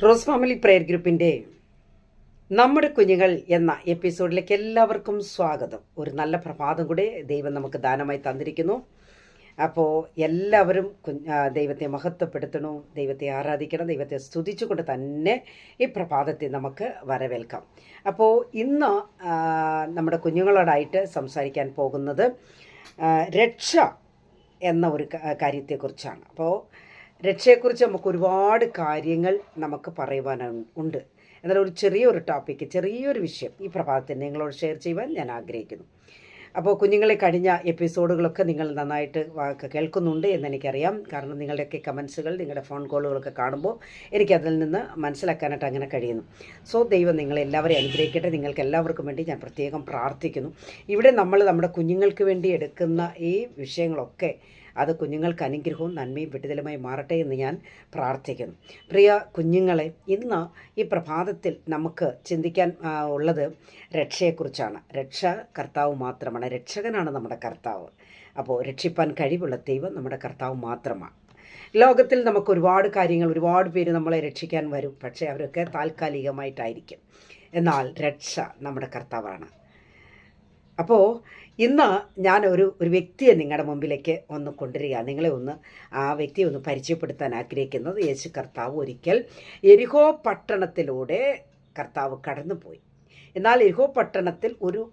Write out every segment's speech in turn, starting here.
Rose family prayer ഗ്രൂപ്പിൻ്റെ നമ്മുടെ കുഞ്ഞുങ്ങൾ എന്ന എപ്പിസോഡിലേക്ക് എല്ലാവർക്കും സ്വാഗതം. ഒരു നല്ല പ്രഭാതം കൂടെ ദൈവം നമുക്ക് ദാനമായി തന്നിരിക്കുന്നു. അപ്പോൾ എല്ലാവരും ദൈവത്തെ മഹത്വപ്പെടുത്തണം, ദൈവത്തെ ആരാധിക്കണം, ദൈവത്തെ സ്തുതിച്ചുകൊണ്ട് തന്നെ ഈ പ്രഭാതത്തെ നമുക്ക് വരവേൽക്കാം. അപ്പോൾ ഇന്ന് നമ്മുടെ കുഞ്ഞുങ്ങളോടായിട്ട് സംസാരിക്കാൻ പോകുന്നത് രക്ഷ എന്ന ഒരു കാര്യത്തെക്കുറിച്ചാണ്. അപ്പോൾ രക്ഷയെക്കുറിച്ച് നമുക്ക് ഒരുപാട് കാര്യങ്ങൾ നമുക്ക് പറയുവാനുണ്ട്. എന്നാൽ ഒരു ചെറിയൊരു ടോപ്പിക്ക്, ചെറിയൊരു വിഷയം ഈ പ്രഭാതത്തിൽ നിങ്ങളോട് ഷെയർ ചെയ്യുവാൻ ഞാൻ ആഗ്രഹിക്കുന്നു. അപ്പോൾ കുഞ്ഞുങ്ങളെ കഴിഞ്ഞ എപ്പിസോഡുകളൊക്കെ നിങ്ങൾ നന്നായിട്ട് കേൾക്കുന്നുണ്ട് എന്നെനിക്കറിയാം. കാരണം നിങ്ങളുടെയൊക്കെ കമൻസുകൾ, നിങ്ങളുടെ ഫോൺ കോളുകളൊക്കെ കാണുമ്പോൾ എനിക്കതിൽ നിന്ന് മനസ്സിലാക്കാനായിട്ട് അങ്ങനെ കഴിയുന്നു. സോ ദൈവം നിങ്ങളെല്ലാവരെയും അനുഗ്രഹിക്കട്ടെ. നിങ്ങൾക്ക് എല്ലാവർക്കും വേണ്ടി ഞാൻ പ്രത്യേകം പ്രാർത്ഥിക്കുന്നു. ഇവിടെ നമ്മുടെ കുഞ്ഞുങ്ങൾക്ക് വേണ്ടി എടുക്കുന്ന ഈ വിഷയങ്ങളൊക്കെ അത് കുഞ്ഞുങ്ങൾക്ക് അനുഗ്രഹവും നന്മയും വിടുതലുമായി മാറട്ടെ എന്ന് ഞാൻ പ്രാർത്ഥിക്കുന്നു. പ്രിയ കുഞ്ഞുങ്ങളെ, ഇന്ന് ഈ പ്രഭാതത്തിൽ നമുക്ക് ചിന്തിക്കാൻ ഉള്ളത് രക്ഷയെക്കുറിച്ചാണ്. രക്ഷ കർത്താവ് മാത്രമാണ്. രക്ഷകനാണ് നമ്മുടെ കർത്താവ്. അപ്പോൾ രക്ഷിപ്പാൻ കഴിവുള്ള ദൈവം നമ്മുടെ കർത്താവ് മാത്രമാണ്. ലോകത്തിൽ നമുക്ക് ഒരുപാട് കാര്യങ്ങൾ, ഒരുപാട് പേര് നമ്മളെ രക്ഷിക്കാൻ വരും. പക്ഷേ അവരൊക്കെ താൽക്കാലികമായിട്ടായിരിക്കും. എന്നാൽ രക്ഷ നമ്മുടെ കർത്താവാണ്. അപ്പോൾ ഇന്ന് ഞാൻ ഒരു വ്യക്തിയെ നിങ്ങളുടെ മുമ്പിലേക്ക് ഒന്ന് കൊണ്ടുവരിക, നിങ്ങളെ ഒന്ന് ആ വ്യക്തിയെ ഒന്ന് പരിചയപ്പെടുത്താൻ ആഗ്രഹിക്കുന്നത്. യേശു കർത്താവ് ഒരിക്കൽ യെരിഹോ പട്ടണത്തിലൂടെ കർത്താവ് കടന്നുപോയി. എന്നാൽ യെരിഹോ പട്ടണത്തിൽ ഒരു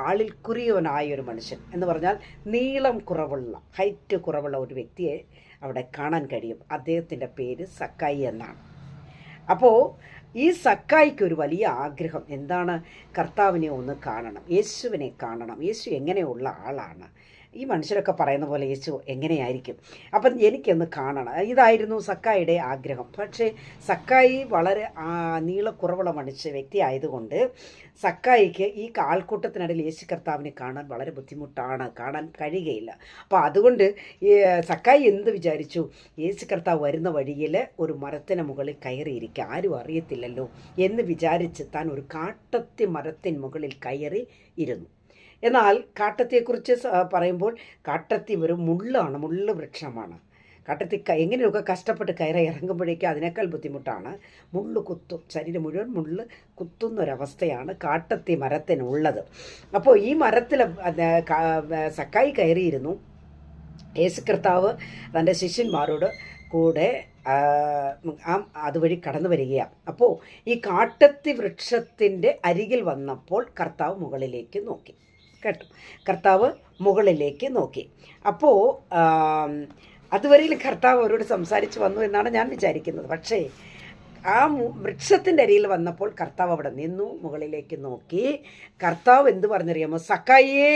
ആളിൽ കുറിയവനായ ഒരു മനുഷ്യൻ എന്ന് പറഞ്ഞാൽ നീളം കുറവുള്ള, ഹൈറ്റ് കുറവുള്ള ഒരു വ്യക്തിയെ അവിടെ കാണാൻ കഴിയും. അദ്ദേഹത്തിൻ്റെ പേര് സക്കായി എന്നാണ്. അപ്പോൾ ഈ സക്കായിക്ക് ഒരു വലിയ ആഗ്രഹം എന്താണ്? കർത്താവിനെ ഒന്ന് കാണണം, യേശുവിനെ കാണണം. യേശു എങ്ങനെയുള്ള ആളാണ്? ഈ മനുഷ്യരൊക്കെ പറയുന്ന പോലെ യേശു എങ്ങനെയായിരിക്കും? അപ്പം എനിക്കൊന്ന് കാണണം, ഇതായിരുന്നു സക്കായിയുടെ ആഗ്രഹം. പക്ഷേ സക്കായി വളരെ നീളക്കുറവുള്ള വ്യക്തി ആയതുകൊണ്ട് സക്കായിക്ക് ഈ ആൾക്കൂട്ടത്തിനിടയിൽ യേശു കർത്താവിനെ കാണാൻ വളരെ ബുദ്ധിമുട്ടാണ്, കാണാൻ കഴിയുകയില്ല. അപ്പോൾ അതുകൊണ്ട് സക്കായി എന്ത് വിചാരിച്ചു? യേശു കർത്താവ് വരുന്ന വഴിയിൽ ഒരു മരത്തിന് മുകളിൽ കയറിയിരിക്കുക, ആരും അറിയത്തില്ലല്ലോ എന്ന് വിചാരിച്ച് താൻ ഒരു കാട്ടത്തി മരത്തിൻ മുകളിൽ കയറി ഇരുന്നു. എന്നാൽ കാട്ടത്തിയെക്കുറിച്ച് പറയുമ്പോൾ കാട്ടത്തി ഒരു മുള്ളാണ്, മുള്ള് വൃക്ഷമാണ്. കാട്ടത്തി എങ്ങനെയൊക്കെ കഷ്ടപ്പെട്ട് കയറി ഇറങ്ങുമ്പോഴേക്കും അതിനേക്കാൾ ബുദ്ധിമുട്ടാണ്. മുള്ള് കുത്തും, ശരീരം മുഴുവൻ മുള്ള് കുത്തുന്നൊരവസ്ഥയാണ് കാട്ടത്തി മരത്തിനുള്ളത്. അപ്പോൾ ഈ മരത്തിൽ സക്കായി കയറിയിരുന്നു. യേശു കർത്താവ് തൻ്റെ ശിഷ്യന്മാരോട് കൂടെ അതുവഴി കടന്നു വരികയാണ്. അപ്പോൾ ഈ കാട്ടത്തി വൃക്ഷത്തിൻ്റെ അരികിൽ വന്നപ്പോൾ കർത്താവ് മുകളിലേക്ക് നോക്കി കേട്ടോ. കർത്താവ് മുകളിലേക്ക് നോക്കി. അപ്പോൾ അതുവരെയും കർത്താവ് അവരോട് സംസാരിച്ച് വന്നു എന്നാണ് ഞാൻ വിചാരിക്കുന്നത്. പക്ഷേ ആ വൃക്ഷത്തിൻ്റെ അരികിൽ വന്നപ്പോൾ കർത്താവ് അവിടെ നിന്നു, മുകളിലേക്ക് നോക്കി. കർത്താവ് എന്ത് പറഞ്ഞറിയാമോ? സക്കായിയേ,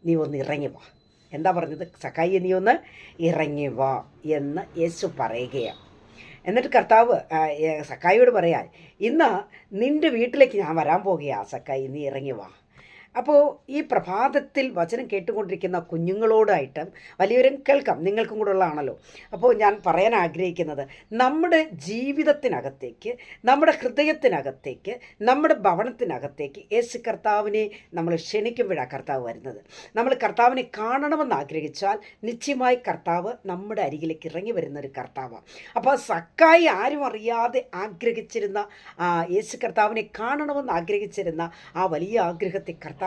നീ ഒന്ന് ഇറങ്ങി വാ. എന്താ പറഞ്ഞത്? സക്കായിയെ, നീ ഒന്ന് ഇറങ്ങി വാ എന്ന് യേശു പറയുകയാണ്. എന്നിട്ട് കർത്താവ് സക്കായിയോട് പറയാൻ, ഇന്ന് നിൻ്റെ വീട്ടിലേക്ക് ഞാൻ വരാൻ പോകുകയാണ് സക്കായി, നീ ഇറങ്ങി വാ. അപ്പോൾ ഈ പ്രഭാതത്തിൽ വചനം കേട്ടുകൊണ്ടിരിക്കുന്ന കുഞ്ഞുങ്ങളോടായിട്ട് വലിയവരും കേൾക്കാം, നിങ്ങൾക്കും കൂടെ ഉള്ളതാണല്ലോ. അപ്പോൾ ഞാൻ പറയാൻ ആഗ്രഹിക്കുന്നത്, നമ്മുടെ ജീവിതത്തിനകത്തേക്ക്, നമ്മുടെ ഹൃദയത്തിനകത്തേക്ക്, നമ്മുടെ ഭവനത്തിനകത്തേക്ക് യേശു കർത്താവിനെ നമ്മൾ ക്ഷണിക്കുമ്പോഴാണ് കർത്താവ് വരുന്നത്. നമ്മൾ കർത്താവിനെ കാണണമെന്ന് ആഗ്രഹിച്ചാൽ നിശ്ചയമായി കർത്താവ് നമ്മുടെ അരികിലേക്ക് ഇറങ്ങി വരുന്നൊരു കർത്താവാണ്. അപ്പോൾ സക്കായി ആരും അറിയാതെ ആഗ്രഹിച്ചിരുന്ന, യേശു കർത്താവിനെ കാണണമെന്ന് ആഗ്രഹിച്ചിരുന്ന ആ വലിയ ആഗ്രഹത്തെ കർത്താവ്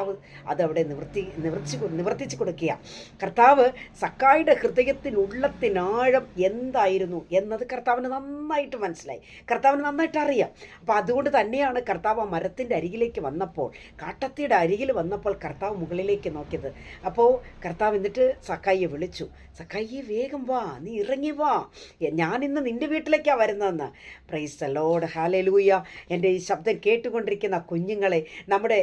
അതവിടെ നിവർത്തിച്ചു കൊടുക്കുക. കർത്താവ് സക്കായിയുടെ ഹൃദയത്തിനുള്ളത്തിനാഴം എന്തായിരുന്നു എന്നത് കർത്താവിന് നന്നായിട്ട് മനസ്സിലായി, കർത്താവിന് നന്നായിട്ട് അറിയാം. അപ്പോൾ അതുകൊണ്ട് തന്നെയാണ് കർത്താവ് ആ മരത്തിൻ്റെ അരികിലേക്ക് വന്നപ്പോൾ, കാട്ടത്തിയുടെ അരികിൽ വന്നപ്പോൾ കർത്താവ് മുകളിലേക്ക് നോക്കിയത്. അപ്പോൾ കർത്താവ് എന്നിട്ട് സക്കായിയെ വിളിച്ചു, സക്കായിയെ വേഗം വാ, നീ ഇറങ്ങി വാ, ഞാനിന്ന് നിൻ്റെ വീട്ടിലേക്കാണ് വരുന്നതെന്ന്. Praise the Lord, hallelujah. എൻ്റെ ഈ ശബ്ദം കേട്ടുകൊണ്ടിരിക്കുന്ന കുഞ്ഞുങ്ങളെ, നമ്മുടെ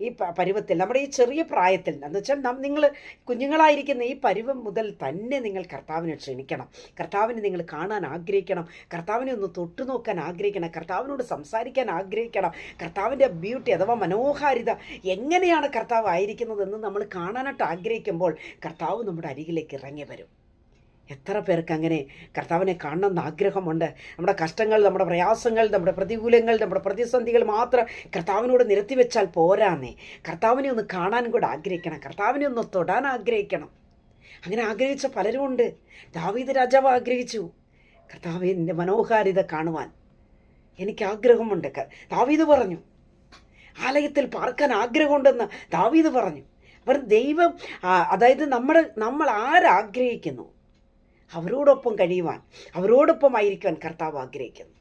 ഈ പരുവത്തിൽ, നമ്മുടെ ഈ ചെറിയ പ്രായത്തിൽ എന്ന് വെച്ചാൽ നിങ്ങൾ കുഞ്ഞുങ്ങളായിരിക്കുന്ന ഈ പരുവം മുതൽ തന്നെ നിങ്ങൾ കർത്താവിനെ ക്ഷണിക്കണം, കർത്താവിനെ നിങ്ങൾ കാണാൻ ആഗ്രഹിക്കണം, കർത്താവിനെ ഒന്ന് തൊട്ടു നോക്കാൻ ആഗ്രഹിക്കണം, കർത്താവിനോട് സംസാരിക്കാൻ ആഗ്രഹിക്കണം. കർത്താവിൻ്റെ ബ്യൂട്ടി അഥവാ മനോഹാരിത എങ്ങനെയാണ് കർത്താവ് ആയിരിക്കുന്നതെന്ന് നമ്മൾ കാണാനായിട്ട് ആഗ്രഹിക്കുമ്പോൾ കർത്താവ് നമ്മുടെ അരികിലേക്ക് ഇറങ്ങി വരും. എത്ര പേർക്ക് അങ്ങനെ കർത്താവിനെ കാണണമെന്ന് ആഗ്രഹമുണ്ട്? നമ്മുടെ കഷ്ടങ്ങൾ, നമ്മുടെ പ്രയാസങ്ങൾ, നമ്മുടെ പ്രതികൂലങ്ങൾ, നമ്മുടെ പ്രതിസന്ധികൾ മാത്രം കർത്താവിനോട് നിരത്തി വെച്ചാൽ പോരാന്നേ. കർത്താവിനെ ഒന്ന് കാണാൻ കൂടെ ആഗ്രഹിക്കണം, കർത്താവിനെ ഒന്ന് തൊടാൻ ആഗ്രഹിക്കണം. അങ്ങനെ ആഗ്രഹിച്ച പലരും ഉണ്ട്. ദാവീദ് രാജാവ് ആഗ്രഹിച്ചു, കർത്താവിൻ്റെ മനോഹാരിത കാണുവാൻ എനിക്ക് ആഗ്രഹമുണ്ട്. ദാവീദ് പറഞ്ഞു, ആലയത്തിൽ പാർക്കാൻ ആഗ്രഹമുണ്ടെന്ന് ദാവീദ് പറഞ്ഞു. അവർ ദൈവം, അതായത് നമ്മൾ ആരാഗ്രഹിക്കുന്നു അവരോടൊപ്പം കഴിയുവാൻ, അവരോടൊപ്പം ആയിരിക്കുവാൻ കർത്താവ് ആഗ്രഹിക്കുന്നു.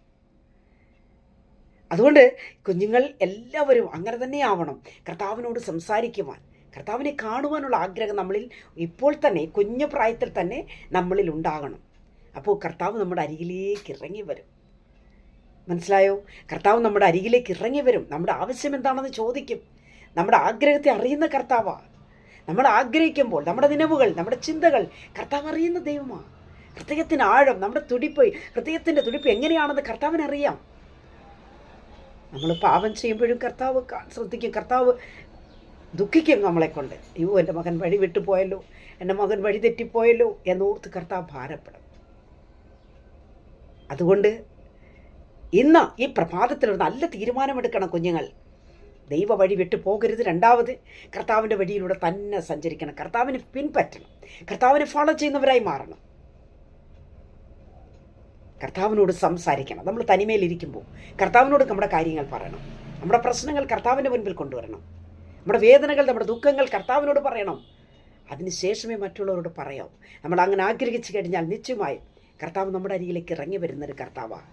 അതുകൊണ്ട് കുഞ്ഞുങ്ങൾ എല്ലാവരും അങ്ങനെ തന്നെ ആവണം. കർത്താവിനോട് സംസാരിക്കുവാൻ, കർത്താവിനെ കാണുവാനുള്ള ആഗ്രഹം നമ്മളിൽ ഇപ്പോൾ തന്നെ, കുഞ്ഞു പ്രായത്തിൽ തന്നെ നമ്മളിൽ ഉണ്ടാകണം. അപ്പോൾ കർത്താവ് നമ്മുടെ അരികിലേക്ക് ഇറങ്ങി വരും. മനസ്സിലായോ? കർത്താവ് നമ്മുടെ അരികിലേക്ക് ഇറങ്ങി വരും. നമ്മുടെ ആവശ്യം എന്താണെന്ന് ചോദിക്കും. നമ്മുടെ ആഗ്രഹത്തെ അറിയുന്ന കർത്താവാണ്. നമ്മൾ ആഗ്രഹിക്കുമ്പോൾ നമ്മുടെ നിലവുകൾ, നമ്മുടെ ചിന്തകൾ കർത്താവ് അറിയുന്ന ദൈവമാണ്. ഹൃദയത്തിന് ആഴം, നമ്മുടെ തുടിപ്പ്, ഹൃദയത്തിൻ്റെ തുടിപ്പ് എങ്ങനെയാണെന്ന് കർത്താവിനറിയാം. നമ്മൾ പാപം ചെയ്യുമ്പോഴും കർത്താവ് ശ്രദ്ധിക്കും. കർത്താവ് ദുഃഖിക്കും നമ്മളെക്കൊണ്ട്. അയ്യോ, എൻ്റെ മകൻ വഴി വിട്ടുപോയല്ലോ, എൻ്റെ മകൻ വഴി തെറ്റിപ്പോയല്ലോ എന്നോർത്ത് കർത്താവ് ഭാരപ്പെടും. അതുകൊണ്ട് ഇന്ന് ഈ പ്രഭാതത്തിൽ ഒരു നല്ല തീരുമാനമെടുക്കണം കുഞ്ഞുങ്ങൾ. ദൈവ വഴി വിട്ടു പോകരുത്. രണ്ടാമത്, കർത്താവിൻ്റെ വഴിയിലൂടെ തന്നെ സഞ്ചരിക്കണം. കർത്താവിനെ പിൻപറ്റണം. കർത്താവിനെ ഫോളോ ചെയ്യുന്നവരായി മാറണം. കർത്താവിനോട് സംസാരിക്കണം. നമ്മൾ തനിമയിലിരിക്കുമ്പോൾ കർത്താവിനോട് നമ്മുടെ കാര്യങ്ങൾ പറയണം. നമ്മുടെ പ്രശ്നങ്ങൾ കർത്താവിൻ്റെ മുൻപിൽ കൊണ്ടുവരണം. നമ്മുടെ വേദനകൾ, നമ്മുടെ ദുഃഖങ്ങൾ കർത്താവിനോട് പറയണം. അതിനുശേഷമേ മറ്റുള്ളവരോട് പറയാം. നമ്മൾ അങ്ങനെ ആഗ്രഹിച്ചു കഴിഞ്ഞാൽ നിശ്ചയമായും കർത്താവ് നമ്മുടെ അരികിലേക്ക് ഇറങ്ങി വരുന്നൊരു കർത്താവാണ്.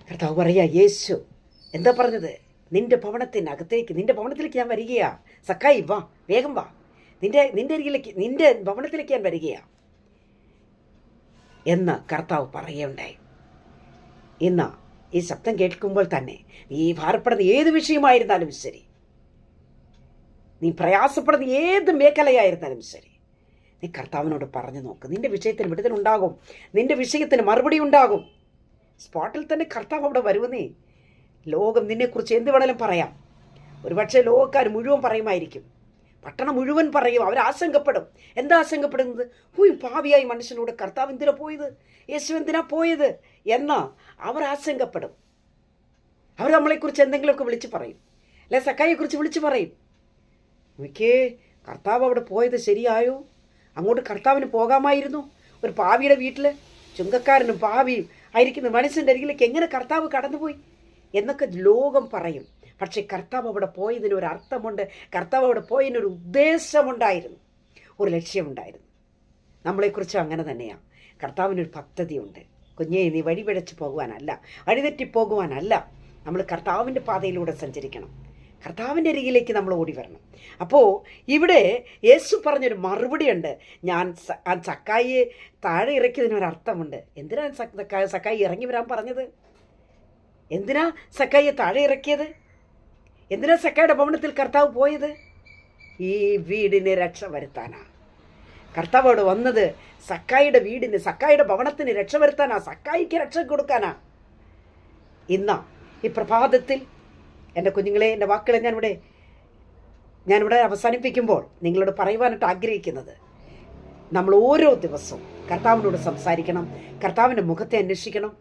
കർത്താവ് പറയാ, യേശു എന്താ പറഞ്ഞത്? നിന്റെ ഭവനത്തിലേക്ക് ഞാൻ വരികയാ. സക്കായി വാ, വേഗം വാ, നിന്റെ അരികിലേക്ക്, നിന്റെ ഭവനത്തിലേക്ക് ഞാൻ വരികയാ എന്ന് കർത്താവ് പറയുകയുണ്ടായി. ഇന്ന് ഈ ശബ്ദം കേൾക്കുമ്പോൾ തന്നെ നീ ഭാരപ്പെടുന്ന ഏത് വിഷയമായിരുന്നാലും ശരി, നീ പ്രയാസപ്പെടുന്ന ഏത് മേഖലയായിരുന്നാലും ശരി, നീ കർത്താവിനോട് പറഞ്ഞു നോക്ക്. നിന്റെ വിഷയത്തിന് വിടുതലുണ്ടാകും. നിന്റെ വിഷയത്തിന് മറുപടി ഉണ്ടാകും. സ്പോട്ടിൽ തന്നെ കർത്താവ് അവിടെ വരുമെന്നേ. ലോകം നിന്നെക്കുറിച്ച് എന്ത് വേണേലും പറയാം. ഒരുപക്ഷെ ലോകക്കാർ മുഴുവൻ പറയുമായിരിക്കും, പട്ടണം മുഴുവൻ പറയും. അവരാശങ്കപ്പെടും. എന്താ ആശങ്കപ്പെടുന്നത്? പാപിയായി മനുഷ്യനോട് കർത്താവ് എന്തിനാ പോയത്, യേശു എന്തിനാ പോയത് എന്ന് അവർ ആശങ്കപ്പെടും. അവർ നമ്മളെക്കുറിച്ച് എന്തെങ്കിലുമൊക്കെ വിളിച്ച് പറയും, അല്ലെ സക്കായിയെക്കുറിച്ച് വിളിച്ച് പറയും. നോക്കേ, കർത്താവ് അവിടെ പോയത് ശരിയായോ? അങ്ങോട്ട് കർത്താവിന് പോകാമായിരുന്നു. ഒരു പാവിയുടെ വീട്ടിൽ ചുങ്കക്കാരനും പാവിയും ആയിരിക്കുന്ന മനുഷ്യൻ്റെ അരികിലേക്ക് എങ്ങനെ കർത്താവ് കടന്നുപോയി എന്നൊക്കെ ലോകം പറയും. പക്ഷെ കർത്താവ് അവിടെ പോയതിന് ഒരു അർത്ഥമുണ്ട്. കർത്താവ് അവിടെ പോയതിനൊരു ഉദ്ദേശമുണ്ടായിരുന്നു, ഒരു ലക്ഷ്യമുണ്ടായിരുന്നു. നമ്മളെക്കുറിച്ച് അങ്ങനെ തന്നെയാണ്. കർത്താവിനൊരു പദ്ധതിയുണ്ട്. കുഞ്ഞേ, നീ വഴിപിഴച്ച് പോകുവാനല്ല, വഴിതെറ്റിപ്പോകുവാനല്ല. നമ്മൾ കർത്താവിൻ്റെ പാതയിലൂടെ സഞ്ചരിക്കണം. കർത്താവിൻ്റെ അരികിലേക്ക് നമ്മൾ ഓടി വരണം. അപ്പോൾ ഇവിടെ യേശു പറഞ്ഞൊരു മറുപടി ഉണ്ട്. ഞാൻ സക്കായിയെ താഴെ ഇറക്കിയതിനൊരർത്ഥമുണ്ട്. എന്തിനാ സക്കായി ഇറങ്ങി വരാൻ പറഞ്ഞത്? എന്തിനാ സക്കായിയെ താഴെ ഇറക്കിയത്? എന്തിനാ സക്കായിയുടെ ഭവനത്തിൽ കർത്താവ് പോയത്? ഈ വീടിന് രക്ഷ വരുത്താനാ കർത്താവ് അവിടെ വന്നത്. സക്കായിയുടെ വീടിന്, സക്കായിയുടെ ഭവനത്തിന് രക്ഷ വരുത്താനാ, സക്കായിക്ക് രക്ഷ കൊടുക്കാനാ. ഇന്ന് ഈ പ്രഭാതത്തിൽ എൻ്റെ കുഞ്ഞുങ്ങളെ, എൻ്റെ വാക്കുകളെ ഞാനിവിടെ അവസാനിപ്പിക്കുമ്പോൾ നിങ്ങളോട് പറയുവാനായിട്ട് ആഗ്രഹിക്കുന്നത്, നമ്മൾ ഓരോ ദിവസവും കർത്താവിനോട് സംസാരിക്കണം, കർത്താവിൻ്റെ മുഖത്തെ അന്വേഷിക്കണം.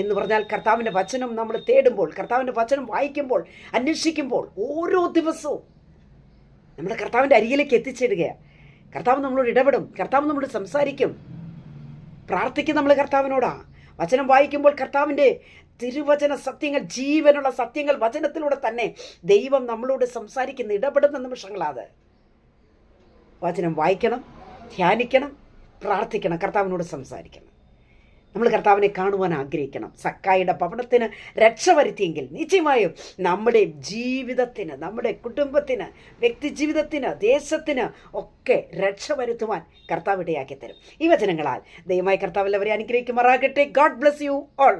എന്ന് പറഞ്ഞാൽ കർത്താവിൻ്റെ വചനം നമ്മൾ തേടുമ്പോൾ, കർത്താവിൻ്റെ വചനം വായിക്കുമ്പോൾ, അന്വേഷിക്കുമ്പോൾ ഓരോ ദിവസവും നമ്മുടെ കർത്താവിൻ്റെ അരികിലേക്ക് എത്തിച്ചേരുകയാണ്. കർത്താവ് നമ്മളോട് ഇടപെടും, കർത്താവ് നമ്മളോട് സംസാരിക്കും. പ്രാർത്ഥിക്കും നമ്മൾ കർത്താവിനോടാണ്. വചനം വായിക്കുമ്പോൾ കർത്താവിൻ്റെ തിരുവചന സത്യങ്ങൾ, ജീവനുള്ള സത്യങ്ങൾ വചനത്തിലൂടെ തന്നെ ദൈവം നമ്മളോട് സംസാരിക്കുന്ന, ഇടപെടുന്ന നിമിഷങ്ങളാത്. വചനം വായിക്കണം, ധ്യാനിക്കണം, പ്രാർത്ഥിക്കണം, കർത്താവിനോട് സംസാരിക്കണം. നമ്മൾ കർത്താവിനെ കാണുവാൻ ആഗ്രഹിക്കണം. സക്കായിയുടെ ഭവനത്തിന് രക്ഷ വരുത്തിയെങ്കിൽ നിശ്ചയമായും നമ്മുടെ ജീവിതത്തിന്, നമ്മുടെ കുടുംബത്തിന്, വ്യക്തി ജീവിതത്തിന്, ദേശത്തിന് ഒക്കെ രക്ഷ വരുത്തുവാൻ കർത്താവ് ഇടയാക്കി തരും. ഈ വചനങ്ങളാൽ ദൈവമായ കർത്താവ് എല്ലാവരെയും അനുഗ്രഹിക്കുമാറാകട്ടെ. God bless you all.